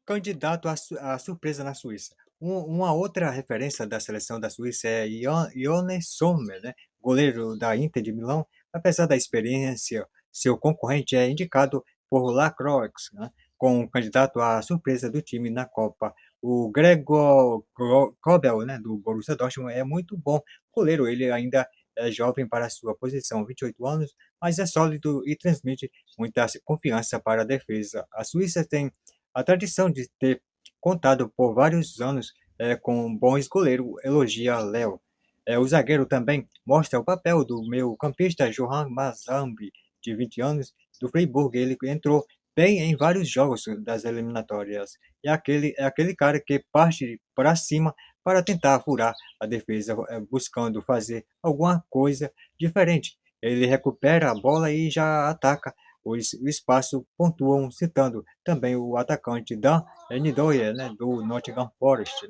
candidato à surpresa na Suíça. Uma outra referência da seleção da Suíça é Yone Sommer, né, goleiro da Inter de Milão. Apesar da experiência, seu concorrente é indicado por Lacroix, né, como candidato à surpresa do time na Copa. O Gregor Kobel, né, do Borussia Dortmund, é muito bom goleiro. Ele ainda é jovem para a sua posição, 28 anos, mas é sólido e transmite muita confiança para a defesa. A Suíça tem a tradição de ter contado por vários anos com bons goleiros, elogia Léo. O zagueiro também mostra o papel do meio-campista Johan Mazambi, de 20 anos, do Freiburg. Ele entrou bem em vários jogos das eliminatórias. É aquele cara que parte para cima para tentar furar a defesa, buscando fazer alguma coisa diferente. Ele recupera a bola e já ataca o espaço, pontuam citando também o atacante Dan N'Doye, né, do Nottingham Forest.